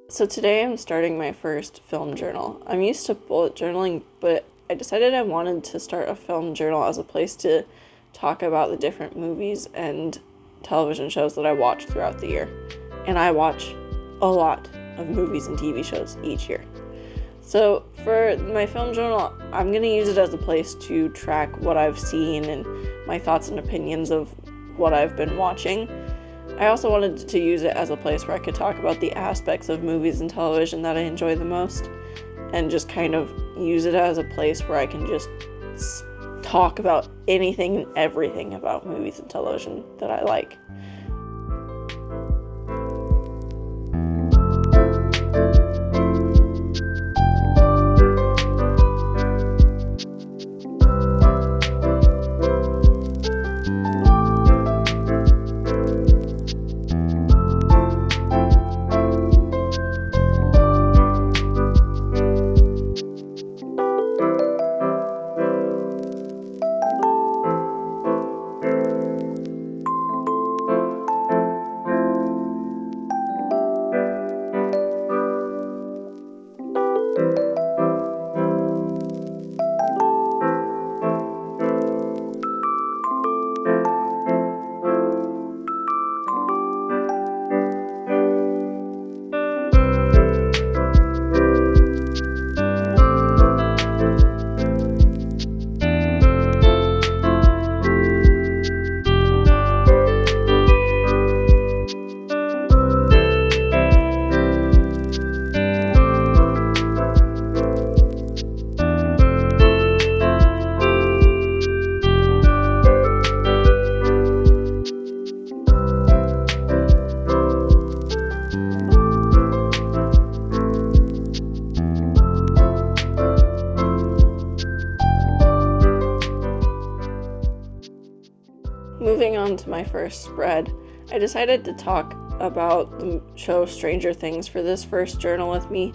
So today I'm starting my first film journal. I'm used to bullet journaling, but I decided I wanted to start a film journal as a place to talk about the different movies and television shows that I watch throughout the year. And I watch a lot of movies and TV shows each year. So for my film journal, I'm going to use it as a place to track what I've seen and my thoughts and opinions of what I've been watching. I also wanted to use it as a place where I could talk about the aspects of movies and television that I enjoy the most, and just kind of use it as a place where I can just talk about anything and everything about movies and television that I like. Moving on to my first spread, I decided to talk about the show Stranger Things for this first journal with me,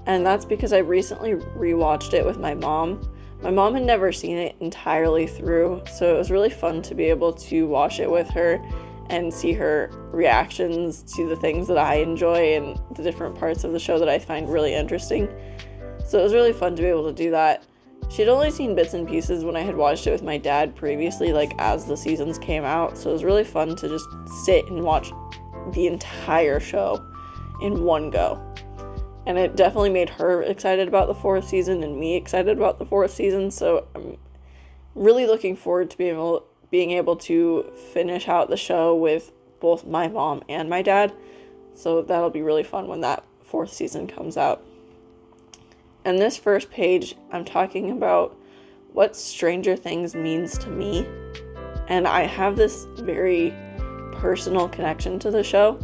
and that's because I recently rewatched it with my mom. My mom had never seen it entirely through, so it was really fun to be able to watch it with her and see her reactions to the things that I enjoy and the different parts of the show that I find really interesting. So it was really fun to be able to do that. She'd only seen bits and pieces when I had watched it with my dad previously, like as the seasons came out, so it was really fun to just sit and watch the entire show in one go. And it definitely made her excited about the fourth season and me excited about the fourth season, so I'm really looking forward to being able to finish out the show with both my mom and my dad, so that'll be really fun when that fourth season comes out. And this first page, I'm talking about what Stranger Things means to me. And I have this very personal connection to the show.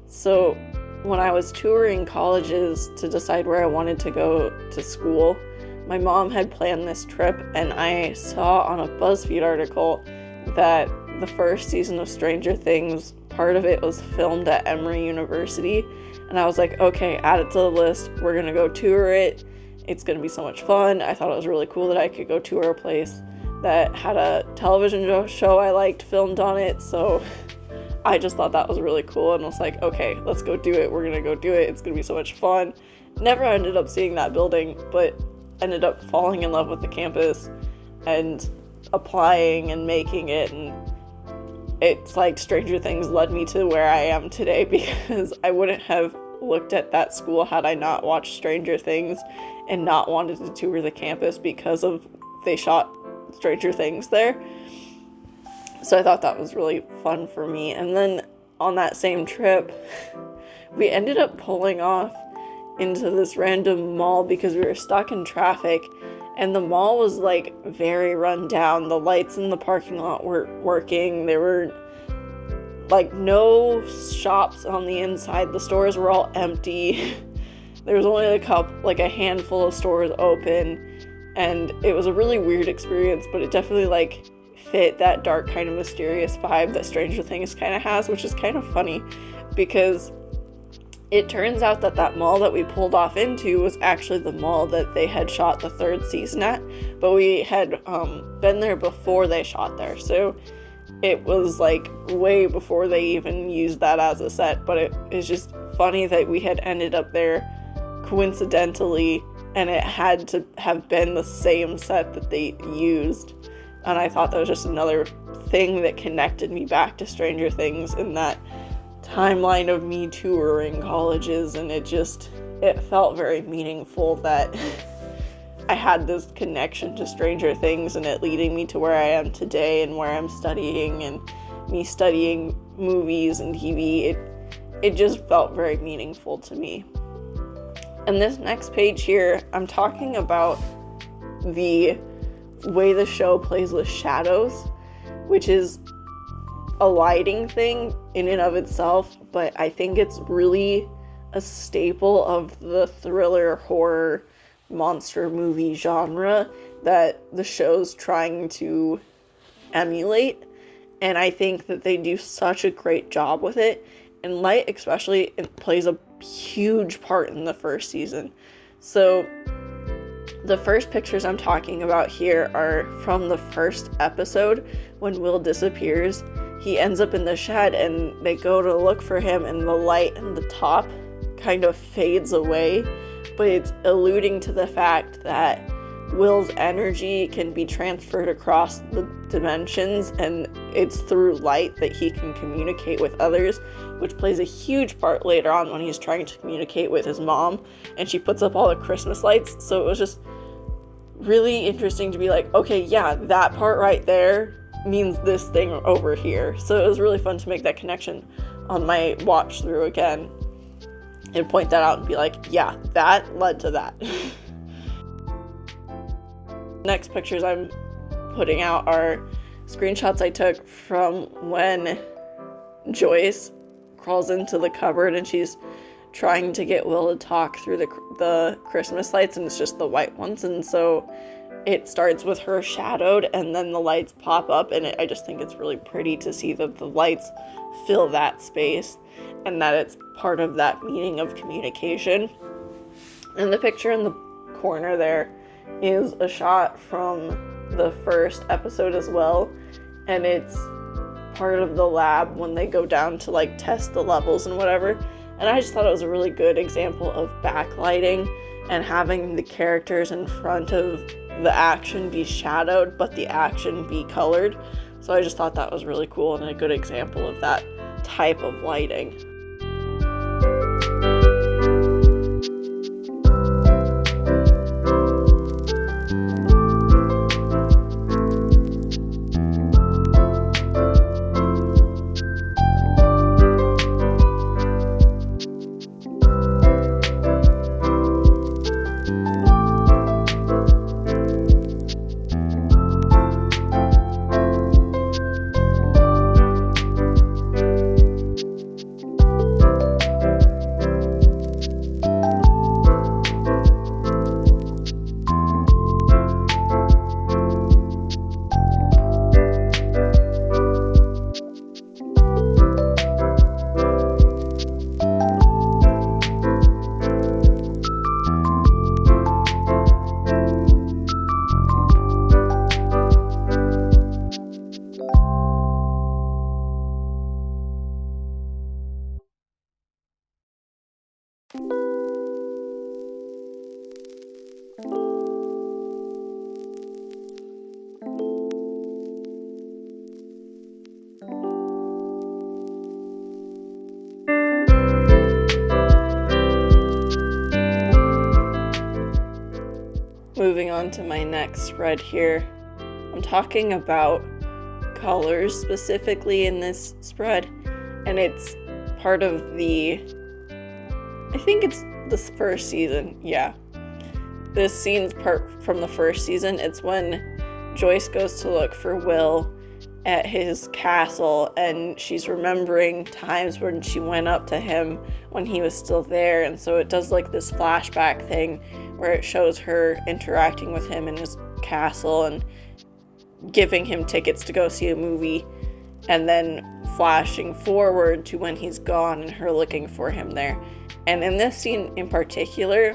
So when I was touring colleges to decide where I wanted to go to school, my mom had planned this trip, and I saw on a BuzzFeed article that the first season of Stranger Things, part of it was filmed at Emory University. And I was like, okay, add it to the list. We're going to go tour it. It's going to be so much fun. I thought it was really cool that I could go tour a place that had a television show I liked filmed on it. So I just thought that was really cool and was like, okay, let's go do it. We're going to go do it. It's going to be so much fun. Never ended up seeing that building, but ended up falling in love with the campus and applying and making it. And it's like Stranger Things led me to where I am today, because I wouldn't have looked at that school had I not watched Stranger Things and not wanted to tour the campus because of they shot Stranger Things there. So I thought that was really fun for me. And then on that same trip, we ended up pulling off into this random mall because we were stuck in traffic, and the mall was like very run down. The lights in the parking lot weren't working. There were like no shops on the inside. The stores were all empty. There was only a handful of stores open, and it was a really weird experience, but it definitely like fit that dark kind of mysterious vibe that Stranger Things kind of has, which is kind of funny because it turns out that mall that we pulled off into was actually the mall that they had shot the third season at, but we had been there before they shot there, so it was like way before they even used that as a set, but it just funny that we had ended up there coincidentally, and it had to have been the same set that they used. And I thought that was just another thing that connected me back to Stranger Things in that timeline of me touring colleges, and it felt very meaningful that I had this connection to Stranger Things and it leading me to where I am today and where I'm studying and me studying movies and TV. It just felt very meaningful to me. And this next page here, I'm talking about the way the show plays with shadows, which is a lighting thing in and of itself, but I think it's really a staple of the thriller, horror, monster movie genre that the show's trying to emulate. And I think that they do such a great job with it. And light especially, it plays a huge part in the first season. So the first pictures I'm talking about here are from the first episode when Will disappears. He ends up in the shed and they go to look for him and the light in the top kind of fades away, but it's alluding to the fact that Will's energy can be transferred across the dimensions, and it's through light that he can communicate with others, which plays a huge part later on when he's trying to communicate with his mom, and she puts up all the Christmas lights. So it was just really interesting to be like, okay, yeah, that part right there means this thing over here. So it was really fun to make that connection on my watch through again and point that out and be like, yeah, that led to that. Next pictures I'm putting out are screenshots I took from when Joyce crawls into the cupboard and she's trying to get Will to talk through the Christmas lights, and it's just the white ones, and so it starts with her shadowed and then the lights pop up, and I just think it's really pretty to see that the lights fill that space and that it's part of that meaning of communication. And the picture in the corner there is a shot from the first episode as well, and it's part of the lab when they go down to like test the levels and whatever. And I just thought it was a really good example of backlighting and having the characters in front of the action be shadowed but the action be colored. So I just thought that was really cool and a good example of that type of lighting. Moving on to my next spread here, I'm talking about colors specifically in this spread, and it's part of I think it's this first season, yeah. This scene's part from the first season. It's when Joyce goes to look for Will at his castle, and she's remembering times when she went up to him when he was still there, and so it does like this flashback thing where it shows her interacting with him in his castle and giving him tickets to go see a movie, and then flashing forward to when he's gone and her looking for him there. And in this scene in particular,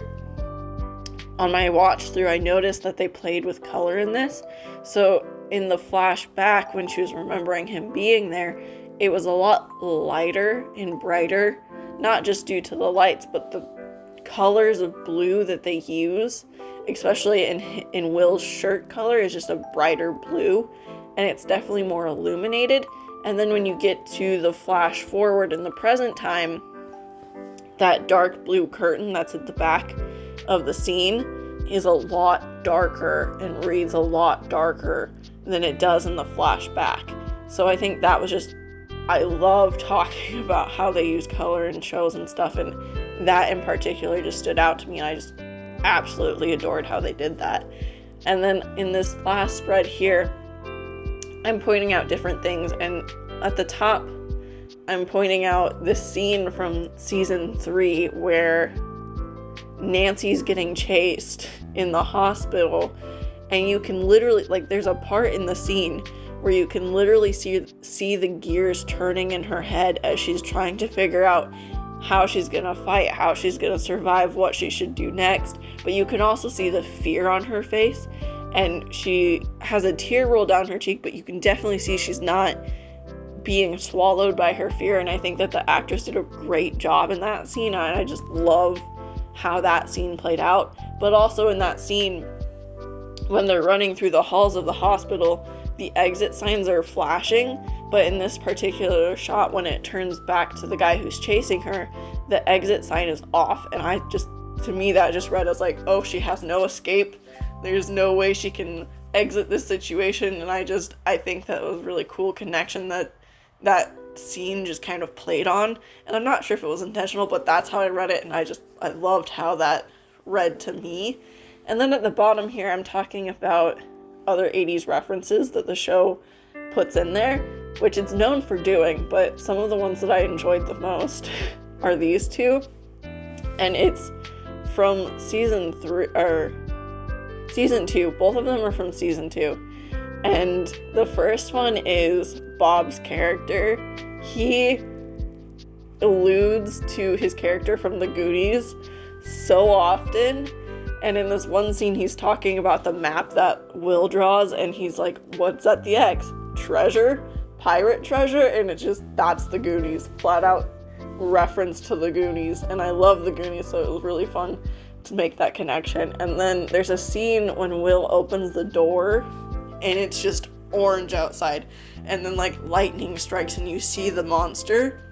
on my watch through, I noticed that they played with color in this. So in the flashback, when she was remembering him being there, it was a lot lighter and brighter not just due to the lights, but the colors of blue that they use, especially in Will's shirt color, is just a brighter blue, and it's definitely more illuminated. And then when you get to the flash forward in the present time, that dark blue curtain that's at the back of the scene is a lot darker and reads a lot darker than it does in the flashback. So I think that was just, I love talking about how they use color in shows and stuff, and that in particular just stood out to me. I just absolutely adored how they did that. And then in this last spread here, I'm pointing out different things, and at the top I'm pointing out this scene from season 3 where Nancy's getting chased in the hospital, and you can literally, like, there's a part in the scene where you can literally see the gears turning in her head as she's trying to figure out how she's gonna fight, how she's gonna survive, what she should do next. But you can also see the fear on her face, and she has a tear roll down her cheek, but you can definitely see she's not being swallowed by her fear. And I think that the actress did a great job in that scene, and I just love how that scene played out. But also in that scene, when they're running through the halls of the hospital, the exit signs are flashing, but in this particular shot, when it turns back to the guy who's chasing her, the exit sign is off. And to me, that just read as like, oh, she has no escape. There's no way she can exit this situation. And I think that was a really cool connection that scene just kind of played on. And I'm not sure if it was intentional, but that's how I read it. And I loved how that read to me. And then at the bottom here, I'm talking about other 80s references that the show puts in there, which it's known for doing, but some of the ones that I enjoyed the most are these two. And it's from season 2. Both of them are from season 2. And the first one is Bob's character. He alludes to his character from the Goonies so often. And in this one scene, he's talking about the map that Will draws, and he's like, what's at the X? Treasure? Pirate treasure? And that's the Goonies. Flat out reference to the Goonies. And I love the Goonies, so it was really fun to make that connection. And then there's a scene when Will opens the door, and it's just orange outside. And then, like, lightning strikes, and you see the monster.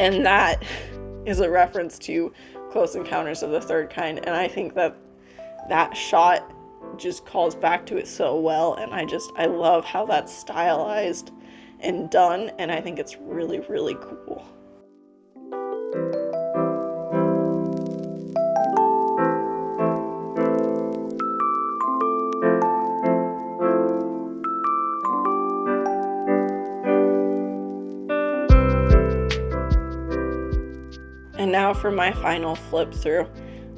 And that is a reference to Close Encounters of the Third Kind, and I think that shot just calls back to it so well, and I love how that's stylized and done, and I think it's really, really cool. And now for my final flip through.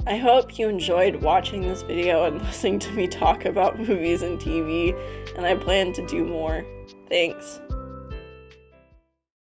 I hope you enjoyed watching this video and listening to me talk about movies and TV, and I plan to do more. Thanks.